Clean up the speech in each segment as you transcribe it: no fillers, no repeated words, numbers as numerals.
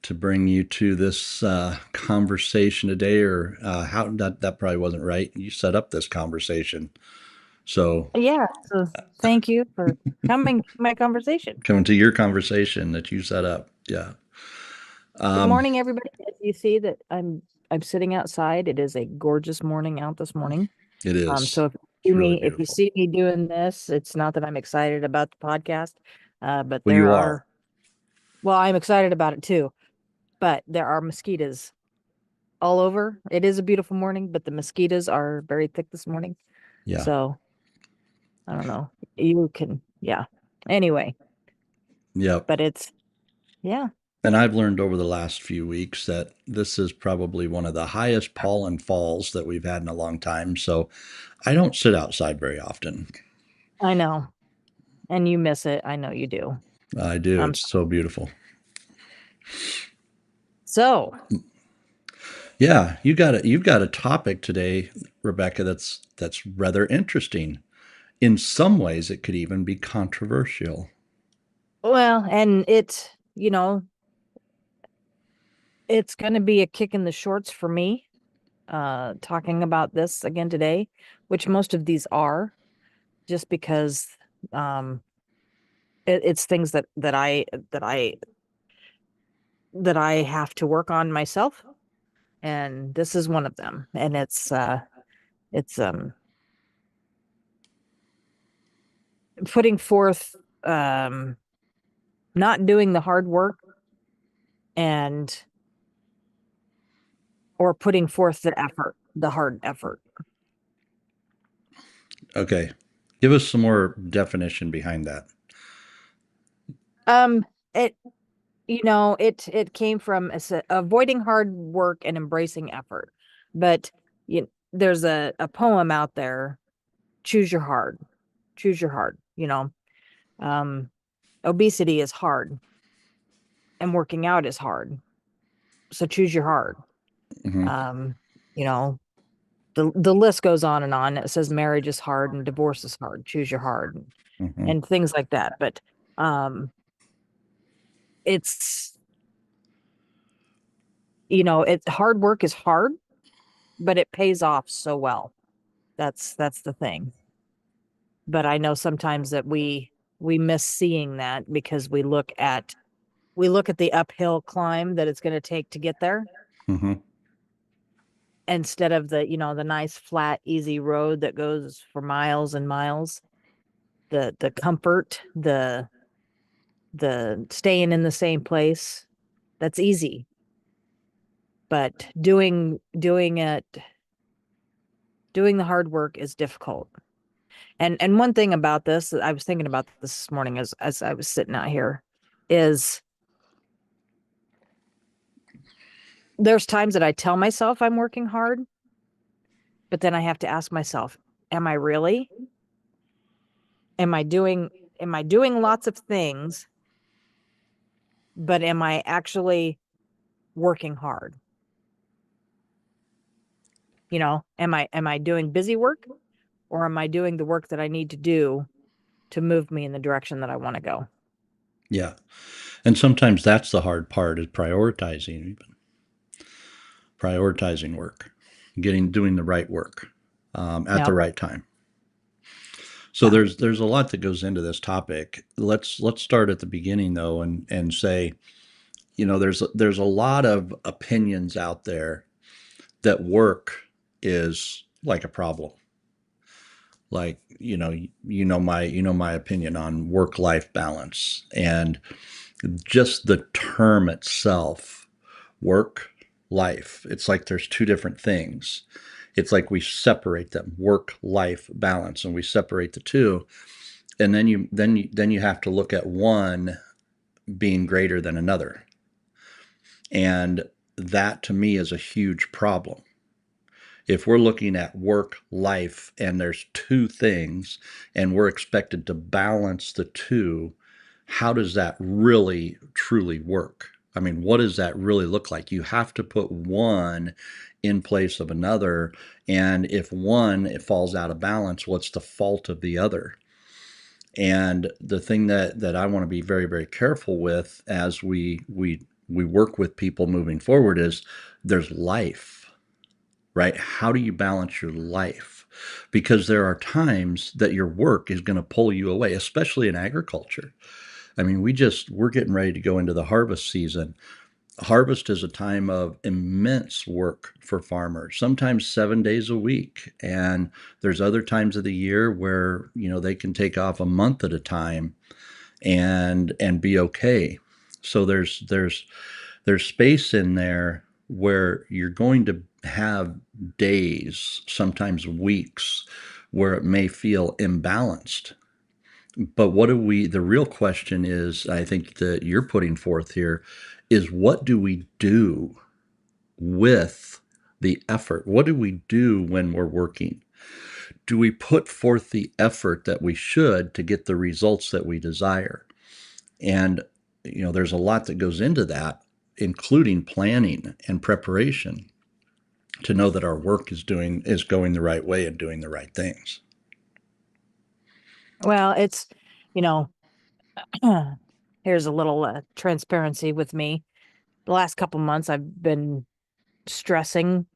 to bring you to this conversation today, or how that probably wasn't right. You set up this conversation, so Yeah, so thank you for coming to my conversation. coming to your conversation that you set up. Yeah. Good Um, morning, everybody. As you see that I'm sitting outside. It is a gorgeous morning out this morning. it is. So It's really if you beautiful. see me doing this, it's not that I'm excited about the podcast, but Well, you are. well, I'm excited about it too, but there are mosquitoes all over. It is a beautiful morning, but the mosquitoes are very thick this morning. Yeah. So I don't know. Yeah. Anyway, Yep. but yeah. And I've learned over the last few weeks that this is probably one of the highest pollen falls that we've had in a long time. So I don't sit outside very often. I know. And you miss it. I know you do. I do. Um, It's so beautiful. so Yeah, you've got a topic today, Rebecca, that's rather interesting. In some ways it could even be controversial. well, and it's going to be a kick in the shorts for me, talking about this again today, which most of these are, just because, um, it's things that I have to work on myself, and this is one of them, and it's putting forth, not doing the hard work and or putting forth the hard effort. Okay. Give us some more definition behind that. Um, it it came from avoiding hard work and embracing effort. But there's a poem out there, choose your hard, choose your hard, Um, obesity is hard and working out is hard. So choose your hard. Hmm. Um, you know, the list goes on and on. It says marriage is hard and divorce is hard. Choose your hard Hmm. and things like that. But um it's hard work is hard, but it pays off so well. That's the thing. But I know sometimes that we miss seeing that because we look at the uphill climb that it's going to take to get there Hmm. instead of the nice flat easy road that goes for miles and miles. The comfort, the staying in the same place, that's easy. But doing the hard work is difficult. And one thing about this, I was thinking about this morning as I was sitting out here, is there's times that I tell myself I'm working hard, but then I have to ask myself, am I really? Am I doing lots of things, but am I actually working hard? Am I doing busy work, or am I doing the work that I need to do to move me in the direction that I want to go? Yeah. And sometimes that's the hard part is prioritizing work, doing the right work at Yeah. the right time. So Yeah. there's a lot that goes into this topic. Let's start at the beginning though, and say, there's a lot of opinions out there that work is like a problem. Like, my opinion on work life balance, and just the term itself, work life. It's like there's two different things. It's like we separate them, work life balance, and we separate the two, and then you have to look at one being greater than another. And that to me is a huge problem. If we're looking at work life and there's two things and we're expected to balance the two, how does that really truly work? I mean, what does that really look like? You have to put one in place of another. And if one it falls out of balance, what's the fault of the other? And the thing that I want to be very, very careful with as we we work with people moving forward is there's life, right? How do you balance your life? Because there are times that your work is going to pull you away, especially in agriculture. I mean, we're getting ready to go into the harvest season. Harvest is a time of immense work for farmers, sometimes 7 days a week. And there's other times of the year where, they can take off a month at a time and be okay. So there's space in there where you're going to have days, sometimes weeks, where it may feel imbalanced. But the real question is, I think that you're putting forth here, is what do we do with the effort? What do we do when we're working? Do we put forth the effort that we should to get the results that we desire? And, there's a lot that goes into that, including planning and preparation to know that our work is going the right way and doing the right things. Well, it's, you know, here's a little transparency with me. The last couple months, I've been stressing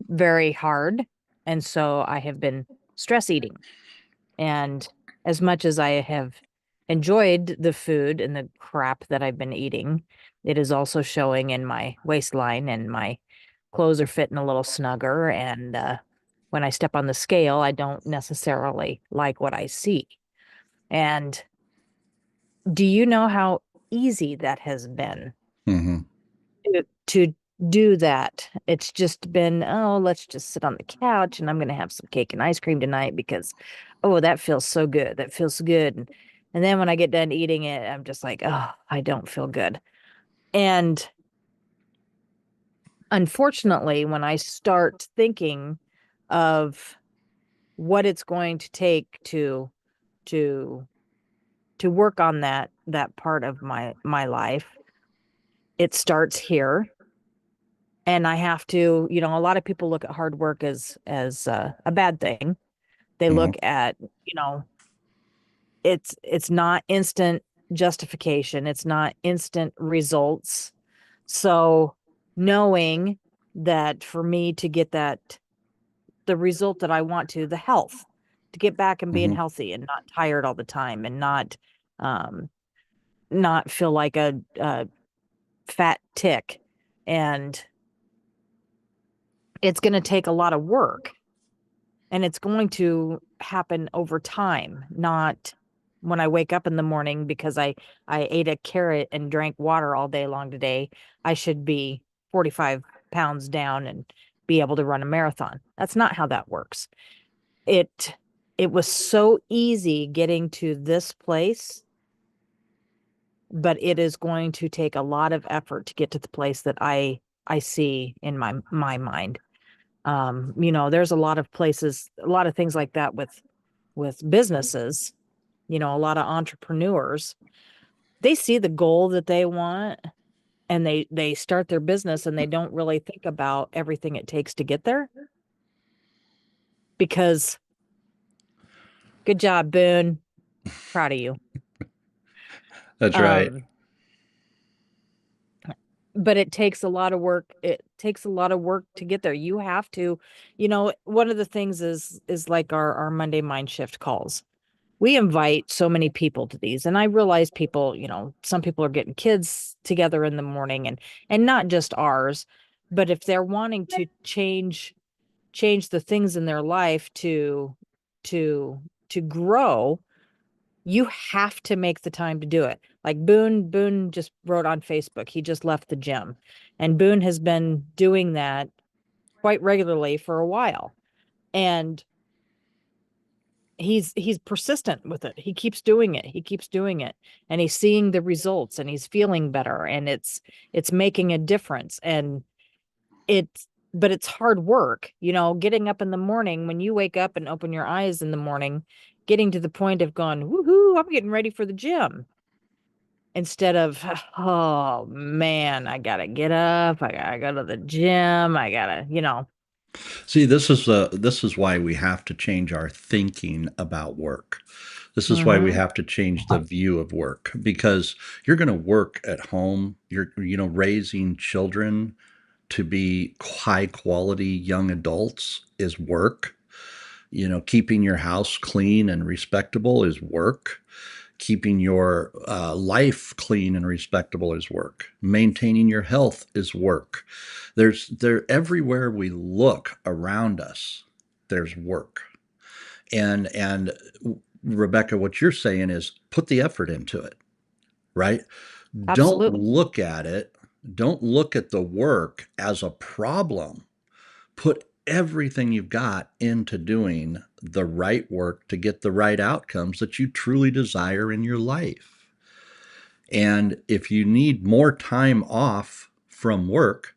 very hard. And so I have been stress eating. And as much as I have enjoyed the food and the crap that I've been eating, it is also showing in my waistline, and my clothes are fitting a little snugger. And when I step on the scale, I don't necessarily like what I see. And do you know how easy that has been Mm-hmm. to do that? It's just been, oh, let's just sit on the couch and I'm going to have some cake and ice cream tonight because, oh, that feels so good. That feels good. And then when I get done eating it, I'm just like, oh, I don't feel good. And unfortunately, when I start thinking of what it's going to take to to work on that part of my life, it starts here. And I have to, a lot of people look at hard work as a bad thing. They Mm-hmm. look at, you know, it's not instant justification. It's not instant results. So knowing that for me to get the result that I want the health, to get back and being Mm-hmm. healthy and not tired all the time and um not feel like a fat tick. And it's going to take a lot of work, and it's going to happen over time, not when I wake up in the morning because I ate a carrot and drank water all day long today. I should be 45 pounds down and be able to run a marathon. That's not how that works. It it was so easy getting to this place, but it is going to take a lot of effort to get to the place that I see in my mind. There's a lot of places, a lot of things like that with businesses. A lot of entrepreneurs, they see the goal that they want, and they start their business and they don't really think about everything it takes to get there. Because good job, Boone. Proud of you. That's right. Um, but it takes a lot of work. It takes a lot of work to get there. You have to, one of the things is like our Monday mind shift calls. We invite so many people to these, and I realize people, some people are getting kids together in the morning, and not just ours, but if they're wanting to change the things in their life to to grow, you have to make the time to do it. Like Boone just wrote on Facebook, he just left the gym, and Boone has been doing that quite regularly for a while. And he's persistent with it. He keeps doing it. He keeps doing it. And he's seeing the results, and he's feeling better, and it's making a difference. And it's but it's hard work, getting up in the morning. When you wake up and open your eyes in the morning, getting to the point of going, woohoo, I'm getting ready for the gym, instead of, oh man, I gotta get up, I gotta go to the gym, I gotta. See, this is why we have to change our thinking about work. This is why we Mm-hmm. have to change the view of work, because you're going to work at home. You're, raising children to be high quality young adults is work. Keeping your house clean and respectable is work. Keeping your life clean and respectable is work. Maintaining your health is work. There everywhere we look around us, there's work. And Rebecca, what you're saying is put the effort into it, right? Don't Absolutely. look at it. Don't look at the work as a problem. Put everything you've got into doing the right work to get the right outcomes that you truly desire in your life. And if you need more time off from work,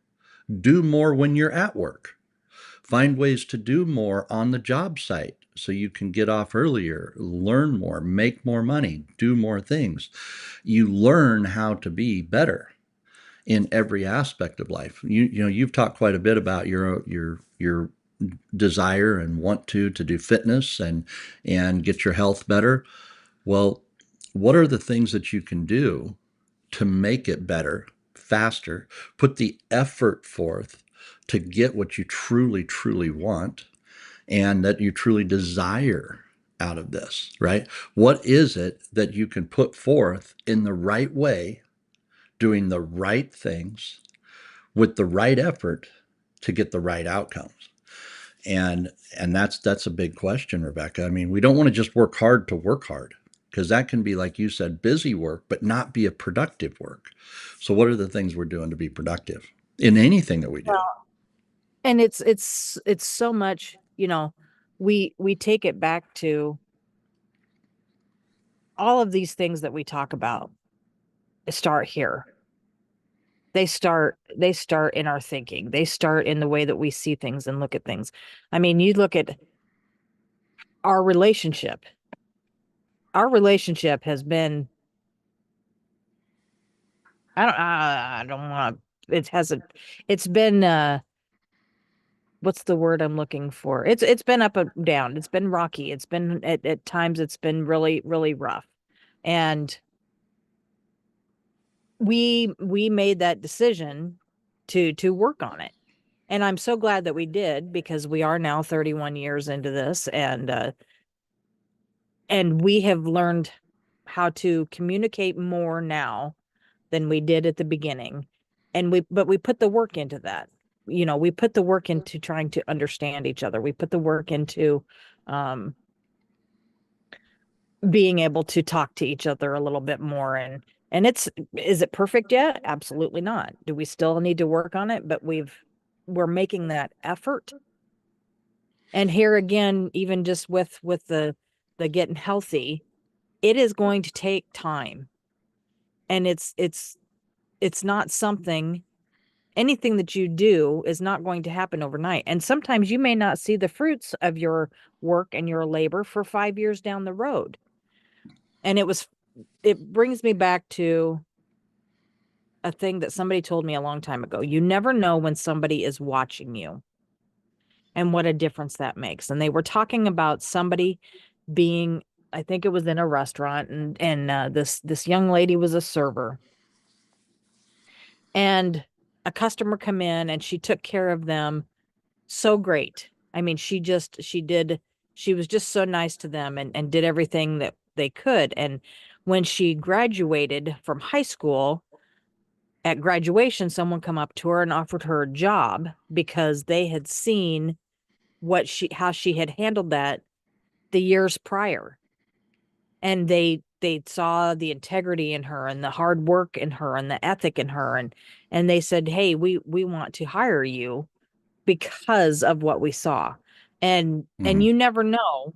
do more when you're at work. Find ways to do more on the job site so you can get off earlier, learn more, make more money, do more things. You learn how to be better in every aspect of life. You've talked quite a bit about your desire and want to do fitness and get your health better. Well, what are the things that you can do to make it better, faster, put the effort forth to get what you truly, truly want and that you truly desire out of this, right? What is it that you can put forth in the right way, doing the right things with the right effort to get the right outcomes? And that's a big question, Rebecca. I mean, we don't want to just work hard because that can be, like you said, busy work, but not be a productive work. So what are the things we're doing to be productive in anything that we do? Well, and it's so much, we take it back to all of these things that we talk about start here. They start in our thinking. They start in the way that we see things and look at things. I mean, you look at our relationship. Our relationship has been, I don't want to, it hasn't, it's been, what's the word I'm looking for? It's been up and down. It's been rocky. It's been at times it's been really, really rough. And we made that decision to work on it. And I'm so glad that we did, because we are now 31 years into this, and we have learned how to communicate more now than we did at the beginning. And we put the work into that. We put the work into trying to understand each other. We put the work into um being able to talk to each other a little bit more. And is it perfect yet? Absolutely not. Do we still need to work on it? But we're making that effort. And here again, even just with the getting healthy, it is going to take time. And it's not something, anything that you do is not going to happen overnight. And sometimes you may not see the fruits of your work and your labor for 5 years down the road. And it brings me back to a thing that somebody told me a long time ago. You never know when somebody is watching you and what a difference that makes. And they were talking about somebody being, I think it was in a restaurant, and this young lady was a server, and a customer come in and she took care of them so great. I mean, she was just so nice to them, and did everything that they could. And when she graduated from high school, at graduation, someone come up to her and offered her a job because they had seen how she had handled that the years prior. And they saw the integrity in her and the hard work in her and the ethic in her, and they said, "Hey, we want to hire you because of what we saw." And Mm. you never know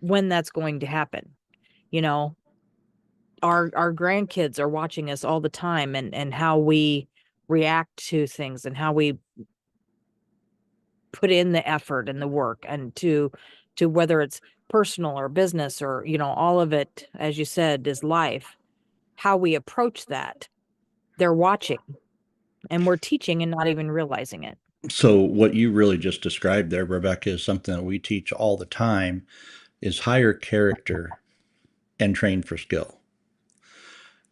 when that's going to happen. You know, our grandkids are watching us all the time, and how we react to things and how we put in the effort and the work, and to whether it's personal or business, or all of it, as you said, is life. How we approach that, they're watching, and we're teaching and not even realizing it. So what you really just described there, Rebecca, is something that we teach all the time is higher character and train for skill.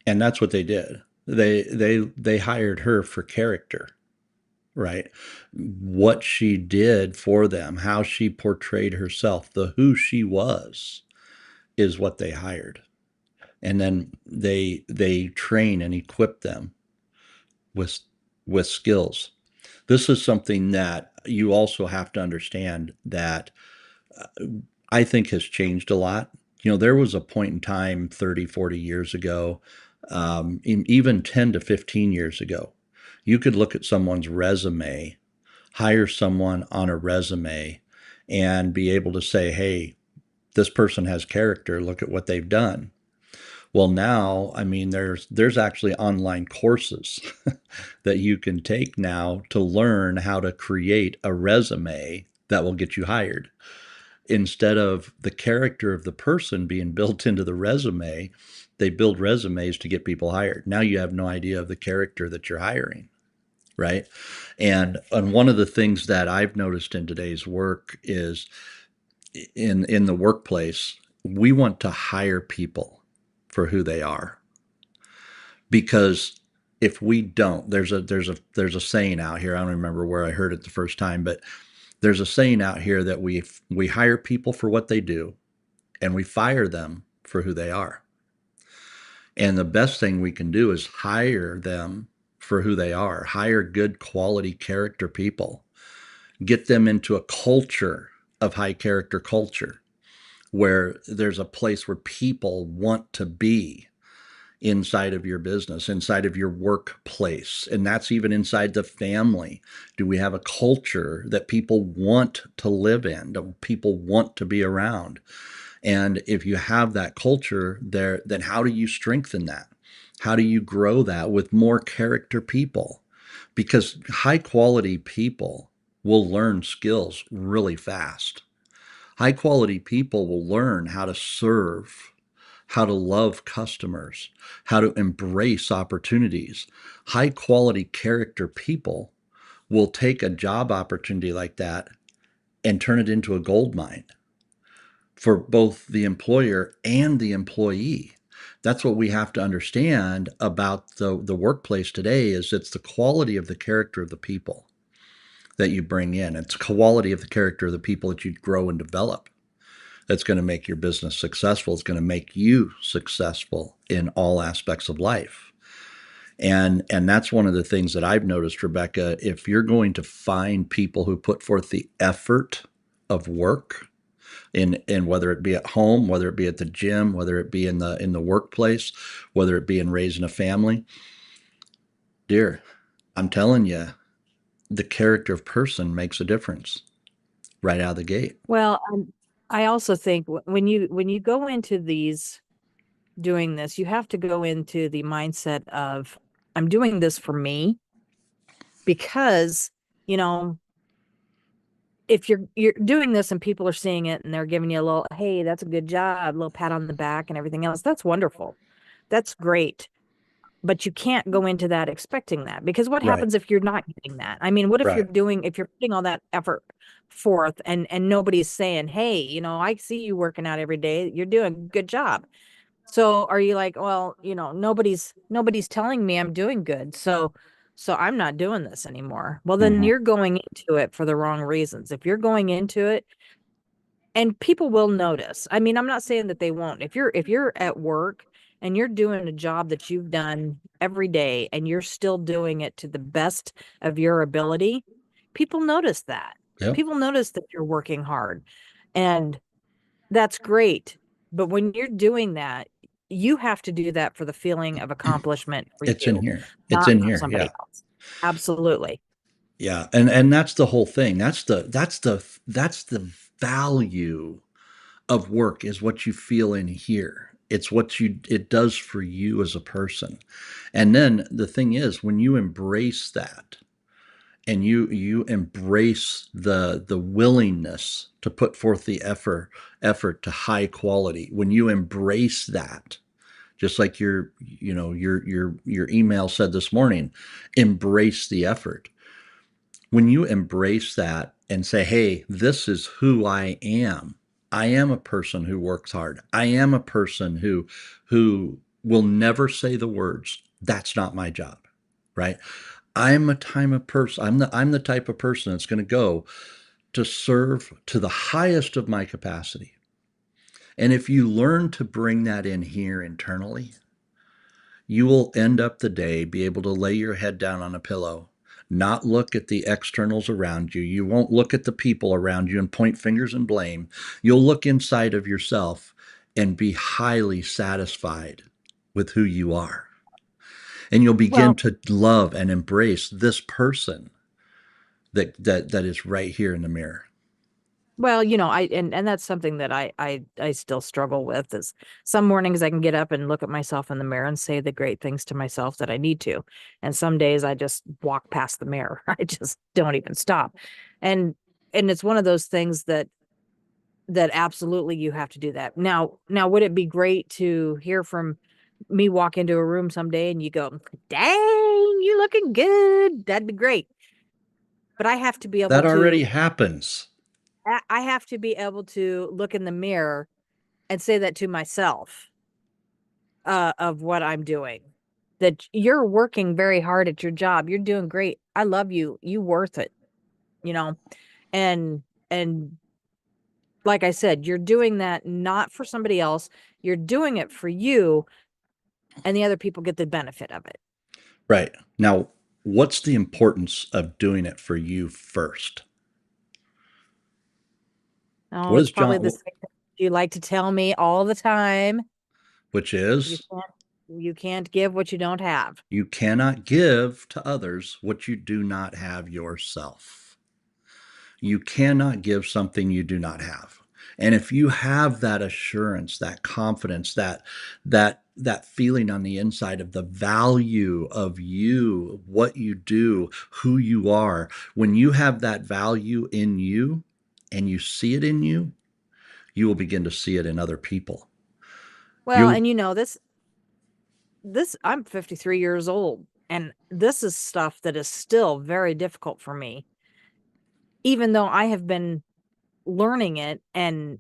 And that's what they did. They hired her for character, right? What she did for them, how she portrayed herself, the who she was is what they hired. And then they train and equip them with skills. This is something that you also have to understand that I think has changed a lot. You know, there was a point in time 30, 40 years ago, even 10 to 15 years ago, you could look at someone's resume, hire someone on a resume, and be able to say, hey, this person has character. Look at what they've done. Well, now, I mean, there's actually online courses that you can take now to learn how to create a resume that will get you hired. Instead of the character of the person being built into the resume, they build resumes to get people hired. Now you have no idea of the character that you're hiring, right? And one of the things that I've noticed in today's work is in the workplace, we want to hire people for who they are, because if we don't, there's a saying out here. I don't remember where I heard it the first time, but there's a saying out here that we hire people for what they do, and we fire them for who they are. And the best thing we can do is hire them for who they are. Hire good quality character people. Get them into a culture of high character culture where there's a place where people want to be inside of your business, inside of your workplace. And that's even inside the family. Do we have a culture that people want to live in, that people want to be around? And if you have that culture there, then how do you strengthen that? How do you grow that with more character people? Because high quality people will learn skills really fast. High quality people will learn how to serve, how to love customers, how to embrace opportunities. High quality character people will take a job opportunity like that and turn it into a gold mine for both the employer and the employee. That's what we have to understand about the workplace today is it's the quality of the character of the people that you bring in. It's quality of the character of the people that you grow and develop that's going to make your business successful. It's going to make you successful in all aspects of life. And that's one of the things that I've noticed, Rebecca. If you're going to find people who put forth the effort of work, in whether it be at home, whether it be at the gym, whether it be in the workplace, whether it be in raising a family, dear, I'm telling you, the character of person makes a difference right out of the gate. Well, I also think when you go into these doing this, you have to go into the mindset of I'm doing this for me because, you know, if you're doing this and people are seeing it and they're giving you a little, hey, that's a good job, a little pat on the back and everything else, that's wonderful. That's great. But you can't go into that expecting that because what Right. happens if you're not getting that? I mean, what if Right. if you're putting all that effort forth and nobody's saying, hey, you know, I see you working out every day. You're doing a good job. So are you like, well, you know, nobody's telling me I'm doing good. So I'm not doing this anymore. Well, then Mm-hmm. you're going into it for the wrong reasons. If you're going into it and people will notice. I mean, I'm not saying that they won't. If you're at work and you're doing a job that you've done every day and you're still doing it to the best of your ability, people notice that. Yep. People notice that you're working hard. And that's great. But when you're doing that, you have to do that for the feeling of accomplishment for It's in you, here. It's not in for here. somebody Yeah. else. Absolutely. Yeah. And that's the whole thing. That's the value of work is what you feel in here. It's what it does for you as a person. And then the thing is, when you embrace that and you embrace the willingness to put forth the effort to high quality, when you embrace that, just like your email said this morning, embrace the effort. When you embrace that and say, hey, this is who I am, I am a person who works hard. I am a person who will never say the words, that's not my job, right? I'm the type of person that's going to go to serve to the highest of my capacity. And if you learn to bring that in here internally, you will end up the day be able to lay your head down on a pillow, not look at the externals around you. You won't look at the people around you and point fingers and blame. You'll look inside of yourself and be highly satisfied with who you are. And you'll begin Well, to love and embrace this person that is right here in the mirror. well, and that's something that I still struggle with is some mornings I can get up and look at myself in the mirror and say the great things to myself that I need to. And some days I just walk past the mirror. I just don't even stop. And and it's one of those things that absolutely you have to do that. Now would it be great to hear from me walk into a room someday and you go, "Dang, you looking good." That'd be great. But I have to be able That already to happens. I have to be able to look in the mirror and say that to myself, of what I'm doing. That you're working very hard at your job. You're doing great. I love you. You worth it, you know? And and like I said, you're doing that not for somebody else. You're doing it for you, and the other people get the benefit of it. Right. Now, what's the importance of doing it for you first? Oh, What it's is probably John, the same thing you like to tell me all the time. which You is can't you can't give what you don't have. you cannot give to others what you do not have yourself. You cannot give something you do not have. And if you have that assurance, that confidence, that feeling on the inside of the value of you, what you do, who you are, when you have that value in you and you see it in you, you will begin to see it in other people. Well, You and this I'm 53 years old, and this is stuff that is still very difficult for me, even though I have been learning it and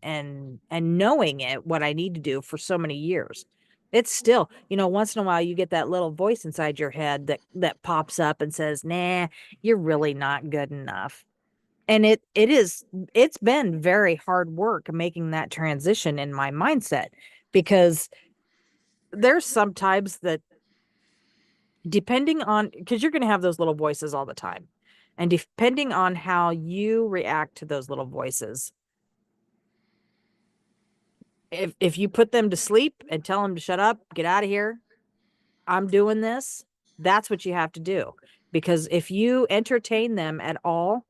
knowing it what I need to do for so many years. It's still, once in a while you get that little voice inside your head that pops up and says, "Nah, you're really not good enough." And it's been very hard work making that transition in my mindset because there's sometimes that depending on because you're going to have those little voices all the time. And depending on how you react to those little voices, if you put them to sleep and tell them to shut up, get out of here, I'm doing this, that's what you have to do. Because if you entertain them at all,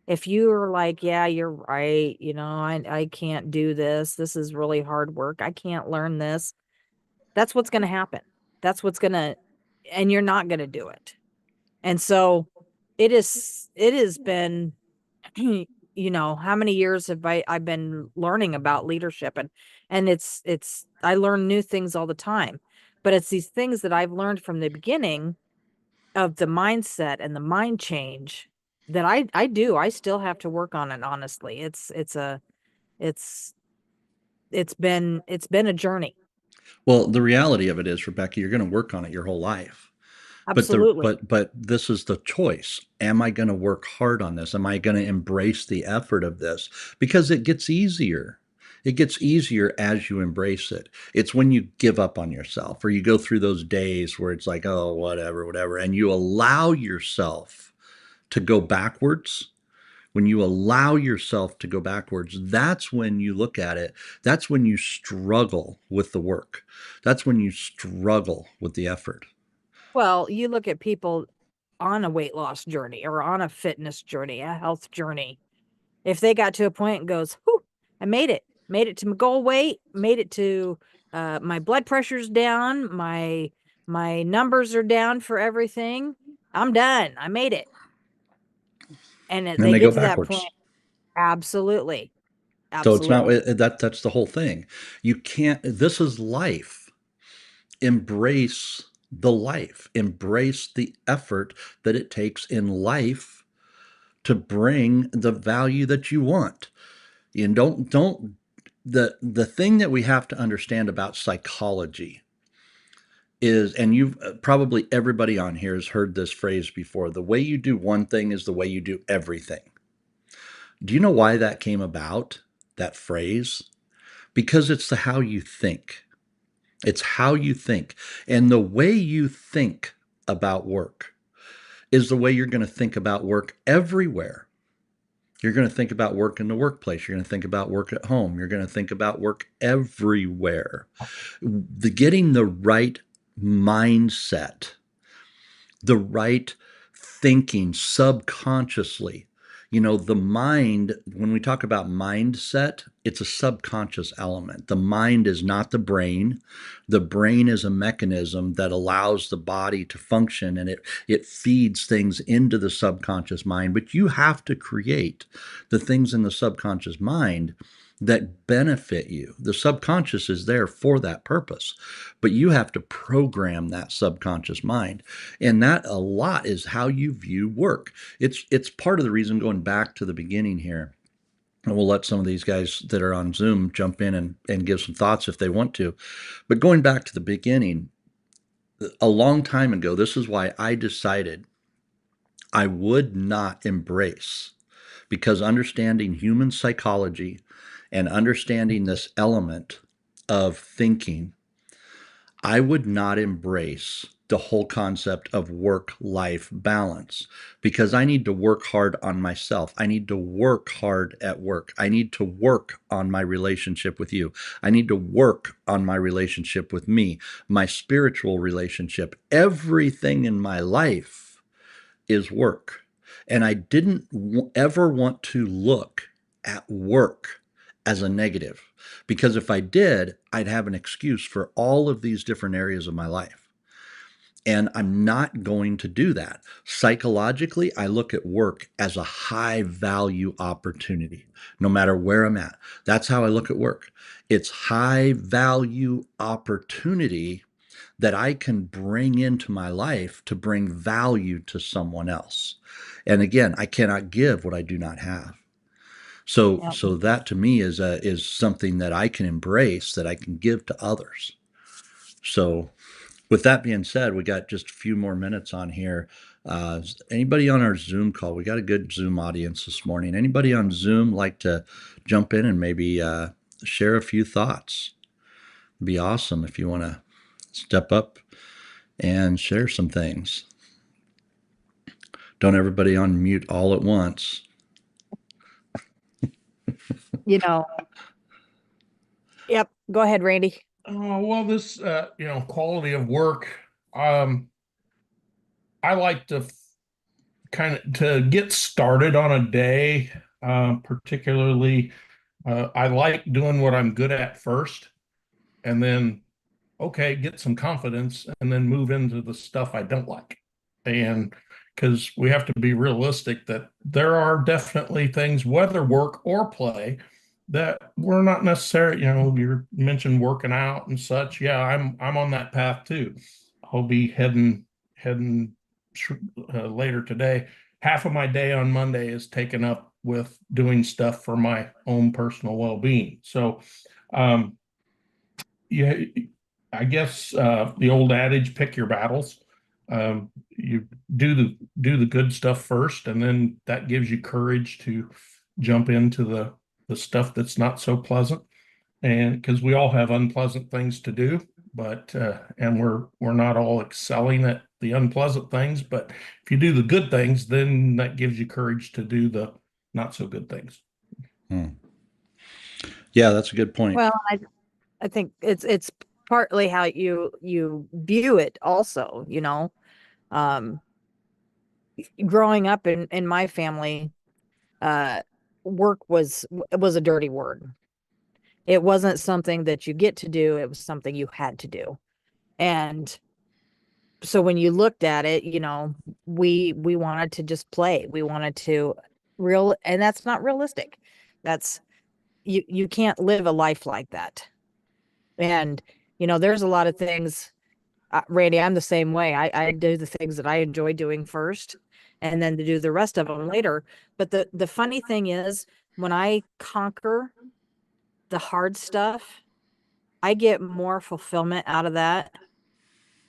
if you are like, yeah, you're right, I can't do this. This is really hard work. I can't learn this. That's what's going to happen. That's what's going to, and you're not going to do it. And so it has been, how many years have I've been learning about leadership and I learn new things all the time. But it's these things that I've learned from the beginning of the mindset and the mind change that I still have to work on it, honestly. It's it's been a journey. well, the reality of it is, Rebecca, you're going to work on it your whole life. Absolutely. But this is the choice. Am I going to work hard on this? Am I going to embrace the effort of this? Because it gets easier. It gets easier as you embrace it. It's when you give up on yourself or you go through those days where it's like, oh, whatever, whatever, and you allow yourself to go backwards. When you allow yourself to go backwards, that's when you look at it. That's when you struggle with the work. That's when you struggle with the effort. Well, you look at people on a weight loss journey or on a fitness journey, a health journey. If they got to a point and goes, "Whew, I made it to my goal weight, made it to my blood pressure's down, my numbers are down for everything. I'm done. I made it." And And they they go get to that point. backwards. Absolutely. So it's not Absolutely. that's the whole thing. You can't this is life. Embrace the life. Embrace the effort that it takes in life to bring the value that you want. And don't the thing that we have to understand about psychology is, and you've probably everybody on here has heard this phrase before, the way you do one thing is the way you do everything. Do you know why that came about, that phrase? Because it's the how you think. It's how you think. And the way you think about work is the way you're going to think about work everywhere. You're going to think about work in the workplace. You're going to think about work at home. You're going to think about work everywhere. Getting the right mindset, the right thinking subconsciously. You know, the mind, when we talk about mindset, it's a subconscious element. The mind is not the brain. The brain is a mechanism that allows the body to function, and it feeds things into the subconscious mind. But you have to create the things in the subconscious mind that benefit you. The subconscious is there for that purpose, but you have to program that subconscious mind. And that a lot is how you view work. It's part of the reason, going back to the beginning here, and we'll let some of these guys that are on Zoom jump in and give some thoughts if they want to. But going back to the beginning, a long time ago, this is why I decided I would not embrace, because understanding human psychology and understanding this element of thinking, I would not embrace the whole concept of work life balance, because I need to work hard on myself. I need to work hard at work. I need to work on my relationship with you. I need to work on my relationship with me, my spiritual relationship. Everything in my life is work. And I didn't ever want to look at work as a negative, because if I did, I'd have an excuse for all of these different areas of my life. And I'm not going to do that. Psychologically, I look at work as a high value opportunity, no matter where I'm at. That's how I look at work. It's high value opportunity that I can bring into my life to bring value to someone else. And again, I cannot give what I do not have. Yep. So that to me is something that I can embrace, that I can give to others. So with that being said, we got just a few more minutes on here. Anybody on our Zoom call? We got a good Zoom audience this morning. Anybody on Zoom like to jump in and maybe share a few thoughts? It'd be awesome if you want to step up and share some things. Don't everybody on mute all at once. You know, yep. Go ahead, Randy. Well, this, quality of work. Um, I like to kind of to get started on a day, particularly. I like doing what I'm good at first, and then okay, get some confidence, and then move into the stuff I don't like. And because we have to be realistic that there are definitely things, whether work or play, that we're not necessarily, you mentioned working out and such. Yeah, I'm on that path too. I'll be heading later today. Half of my day on Monday is taken up with doing stuff for my own personal well-being. So, um, yeah, I guess the old adage, pick your battles. You do the good stuff first, and then that gives you courage to jump into the stuff that's not so pleasant. And because we all have unpleasant things to do, but and we're not all excelling at the unpleasant things, but if you do the good things, then that gives you courage to do the not so good things. Hmm. Yeah, that's a good point. Well, I think it's partly how you view it also, you know. Um, Growing up in my family, uh work was a dirty word. It wasn't something that you get to do, it was something you had to do. And so when you looked at it, you know, we wanted to just play. We wanted to real and that's not realistic. That's you can't live a life like that. And you know, there's a lot of things, Randy, I'm the same way. I do the things that I enjoy doing first and then to do the rest of them later. But the funny thing is when I conquer the hard stuff, I get more fulfillment out of that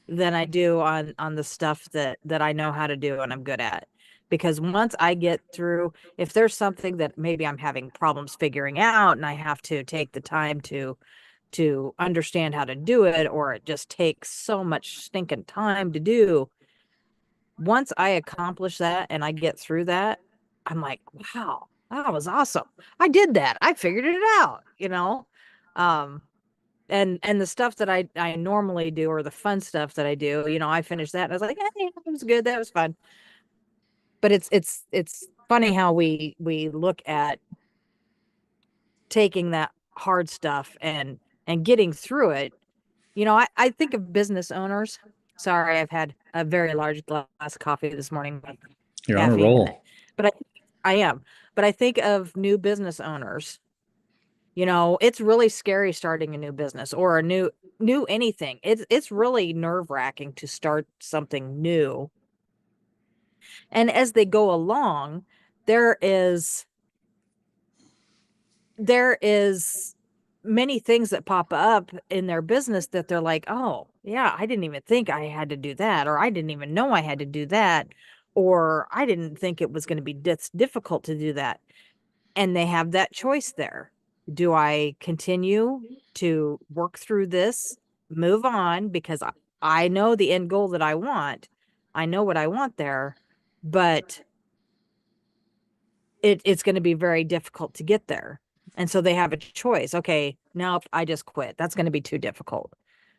than I do on the stuff that I know how to do and I'm good at. Because once I get through, if there's something that maybe I'm having problems figuring out and I have to take the time to understand how to do it, or it just takes so much stinking time to do, once I accomplish that and I get through that, I'm like, wow, that was awesome. I did that. I figured it out, you know? Um, and the stuff that I normally do, or the fun stuff that I do, I finished that and I was like, hey, that was good. That was fun. But it's funny how we look at taking that hard stuff and getting through it. I think of business owners. Sorry, I've had a very large glass of coffee this morning with You're on a caffeine in it. roll. But I am. But I think of new business owners. It's really scary starting a new business or a new anything. It's really nerve-wracking to start something new. And as they go along, there is there is many things that pop up in their business that they're like, oh, yeah, I didn't even think I had to do that, or I didn't even know I had to do that, or I didn't think it was going to be this difficult to do that. And they have that choice there. Do I continue to work through this, move on because I know the end goal that I want? I know what I want there, but it's going to be very difficult to get there. And so they have a choice. Okay, nope, I just quit. That's going to be too difficult.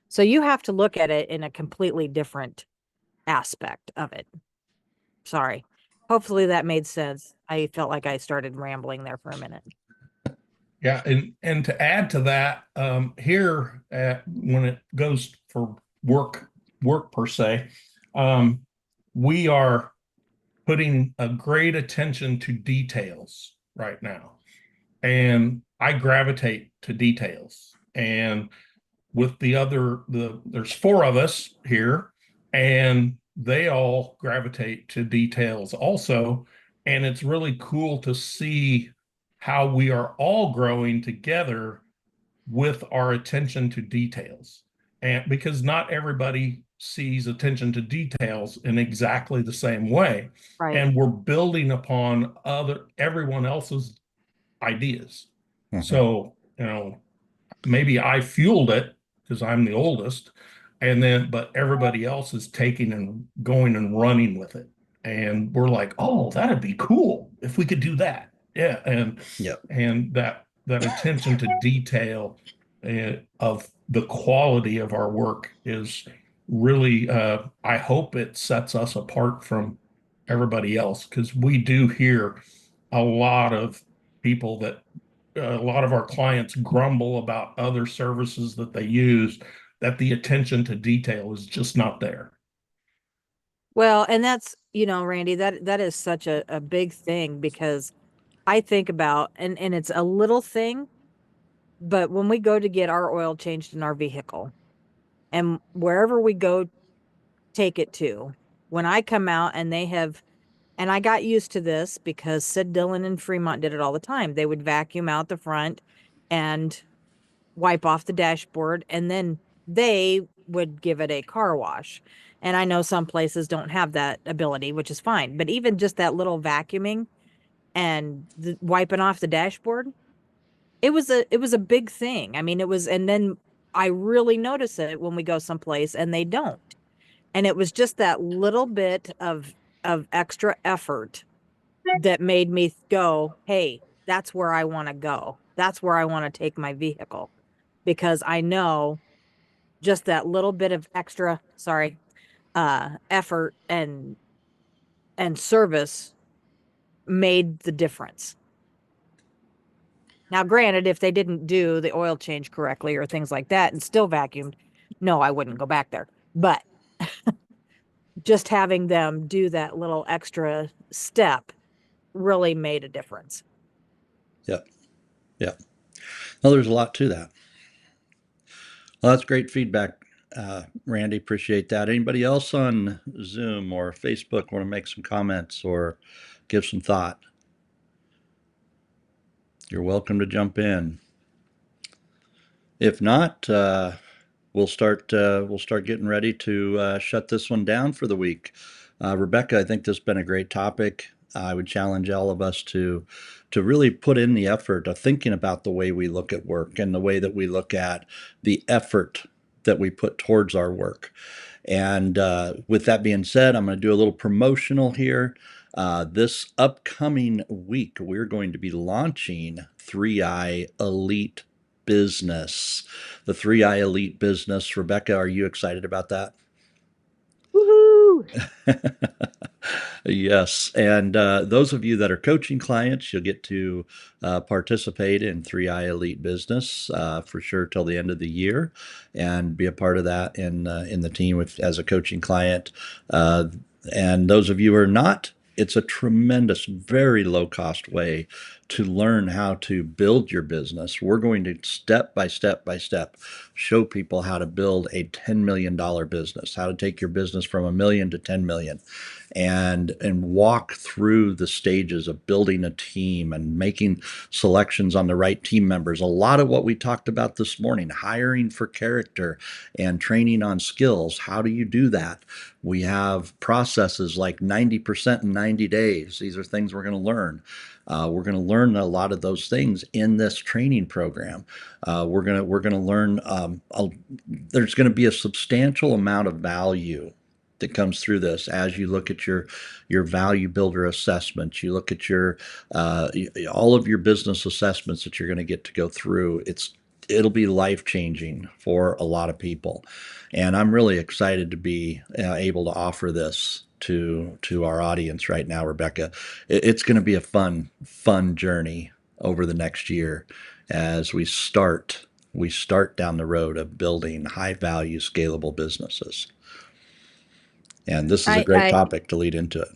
So you have to look at it in a completely different aspect of it. Sorry. Hopefully that made sense. I felt like I started rambling there for a minute. Yeah, and to add to that, here when it goes for work per se, um, we are putting a great attention to details right now, and I gravitate to details. And with there's four of us here, and they all gravitate to details also. And it's really cool to see how we are all growing together with our attention to details. And because not everybody sees attention to details in exactly the same way. Right. And we're building upon everyone else's ideas. Mhm. So, maybe I fueled it because I'm the oldest, but everybody else is taking and going and running with it. And we're like, oh, that'd be cool if we could do that. Yeah. Yep. And that attention to detail of the quality of our work is really, I hope it sets us apart from everybody else, because we do hear a lot of people that a lot of our clients grumble about other services that they use, that the attention to detail is just not there. Well, and that's, Randy, that is such a big thing because I think about, and it's a little thing, but when we go to get our oil changed in our vehicle and wherever we go take it to, when I come out and and I got used to this because Sid Dillon and Fremont did it all the time. They would vacuum out the front and wipe off the dashboard, and then they would give it a car wash. And I know some places don't have that ability, which is fine. But even just that little vacuuming and wiping off the dashboard, it was a big thing. I mean, it was, and then I really notice it when we go someplace and they don't. And it was just that little bit of extra effort that made me go, hey, that's where I want to go. That's where I want to take my vehicle because I know just that little bit of extra, sorry, effort and service made the difference. Now, granted, if they didn't do the oil change correctly or things like that and still vacuumed, no, I wouldn't go back there. But just having them do that little extra step really made a difference. Yep. Yep. Well, there's a lot to that. Well, that's great feedback, Randy. Appreciate that. Anybody else on Zoom or Facebook want to make some comments or give some thought? You're welcome to jump in. If not, we'll start getting ready to shut this one down for the week. Rebecca, I think this has been a great topic. I would challenge all of us to really put in the effort of thinking about the way we look at work and the way that we look at the effort that we put towards our work. And with that being said, I'm going to do a little promotional here. This upcoming week, we're going to be launching 3i Elite Business. The 3i Elite Business. Rebecca, are you excited about that? Woohoo! Yes. And those of you that are coaching clients, you'll get to participate in 3i Elite Business for sure till the end of the year and be a part of that in the team as a coaching client. Uh, and those of you who are not, it's a tremendous, very low cost way to learn how to build your business. We're going to step by step by step show people how to build a $10 million business, how to take your business from a million to 10 million and walk through the stages of building a team and making selections on the right team members. A lot of what we talked about this morning, hiring for character and training on skills. How do you do that? We have processes like 90% in 90 days. These are things we're going to learn. We're going to learn a lot of those things in this training program. We're going to learn. There's going to be a substantial amount of value that comes through this as you look at your value builder assessments. You look at your all of your business assessments that you're going to get to go through. It'll be life changing for a lot of people, and I'm really excited to be able to offer this to our audience right now, Rebecca. It's going to be a fun journey over the next year as we start down the road of building high value scalable businesses. And this is a great I topic to lead into it.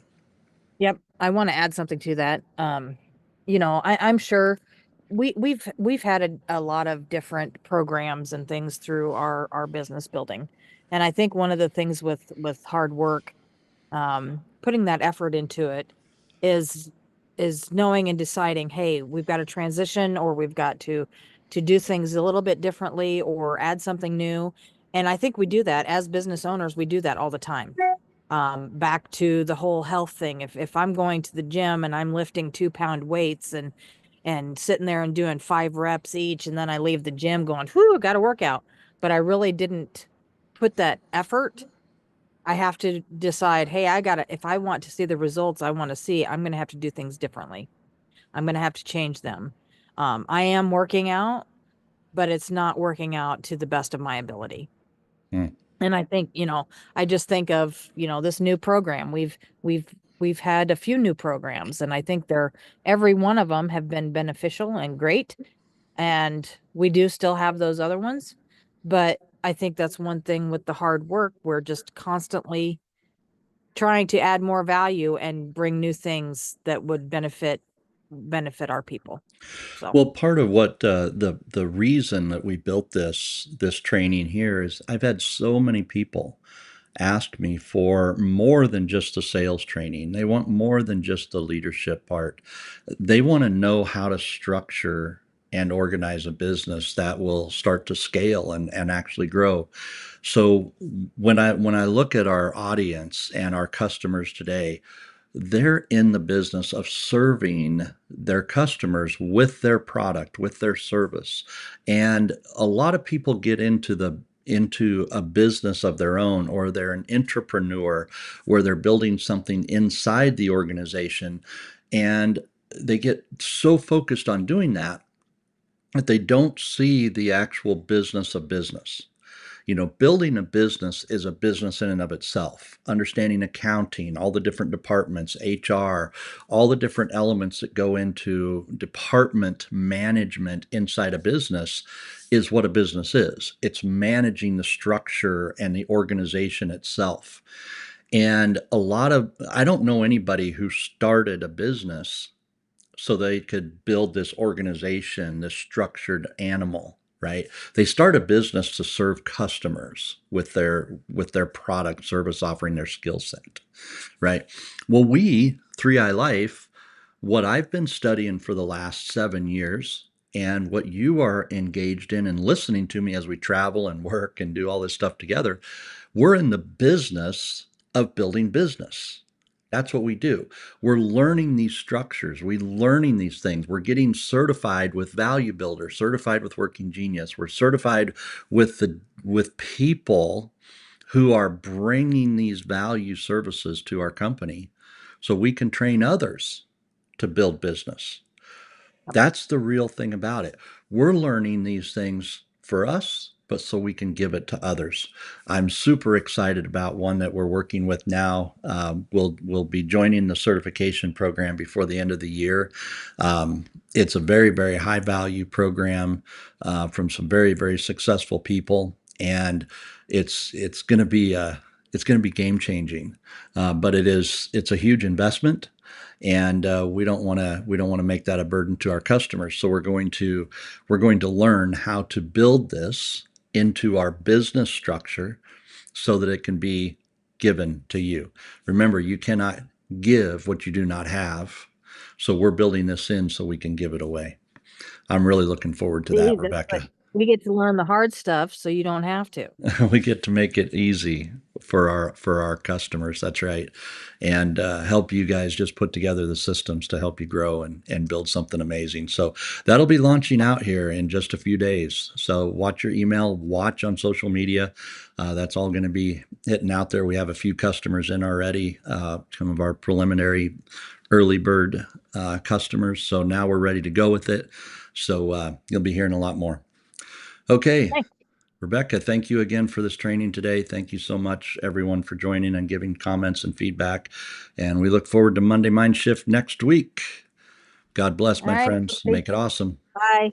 Yep, I want to add something to that. I'm sure we've had a lot of different programs and things through our business building. And I think one of the things with hard work, putting that effort into it is is knowing and deciding, hey, we've got to transition or we've got to do things a little bit differently or add something new. And I think we do that as business owners, we do that all the time. Back to the whole health thing. If I'm going to the gym and I'm lifting 2 pound weights and sitting there and doing 5 reps each, and then I leave the gym going, whew, got a workout, but I really didn't put that effort. I have to decide, hey, if I want to see the results I want to see, I'm going to have to do things differently. I'm going to have to change them. I am working out, but it's not working out to the best of my ability. Hmm. And I think, I just think of, this new program. We've had a few new programs, and I think every one of them have been beneficial and great. And we do still have those other ones. But I think that's one thing with the hard work. We're just constantly trying to add more value and bring new things that would benefit our people. So Well, part of what the reason that we built this training here is I've had so many people ask me for more than just the sales training. They want more than just the leadership part. They want to know how to structure and organize a business that will start to scale and actually grow. So when I look at our audience and our customers today, they're in the business of serving their customers with their product, with their service. And a lot of people get into a business of their own, or they're an entrepreneur where they're building something inside the organization, and they get so focused on doing that that they don't see the actual business of business. Building a business is a business in and of itself. Understanding accounting, all the different departments, HR, all the different elements that go into department management inside a business is what a business is. It's managing the structure and the organization itself. And I don't know anybody who started a business so they could build this organization, this structured animal, right? They start a business to serve customers with their product, service offering, their skill set, right? Well, we 3i Life, what I've been studying for the last 7 years And what you are engaged in and listening to me as we travel and work and do all this stuff together, we're in the business of building business. That's what we do. We're learning these structures. We're learning these things. We're getting certified with Value Builder, certified with Working Genius. We're certified with people who are bringing these value services to our company so we can train others to build business. That's the real thing about it. We're learning these things for us, but so we can give it to others. I'm super excited about one that we're working with now. We'll be joining the certification program before the end of the year. It's a very, very high value program from some very, very successful people, and it's going to be it's going to be game changing. But it's a huge investment, and we don't want to make that a burden to our customers. So we're going to learn how to build this into our business structure so that it can be given to you. Remember, you cannot give what you do not have. So we're building this in so we can give it away. I'm really looking forward to that, See, that's what Rebecca. we get to learn the hard stuff so you don't have to. We get to make it easy for our customers. That's right, and help you guys just put together the systems to help you grow and build something amazing. So that'll be launching out here in just a few days. So watch your email, watch on social media. That's all going to be hitting out there. We have a few customers in already. Some of our preliminary early bird customers. So now we're ready to go with it. So you'll be hearing a lot more. Okay. Okay. Rebecca, thank you again for this training today. Thank you so much, everyone, for joining and giving comments and feedback. And we look forward to Monday Mind Shift next week. God bless, All my right. friends. Make it awesome. Bye.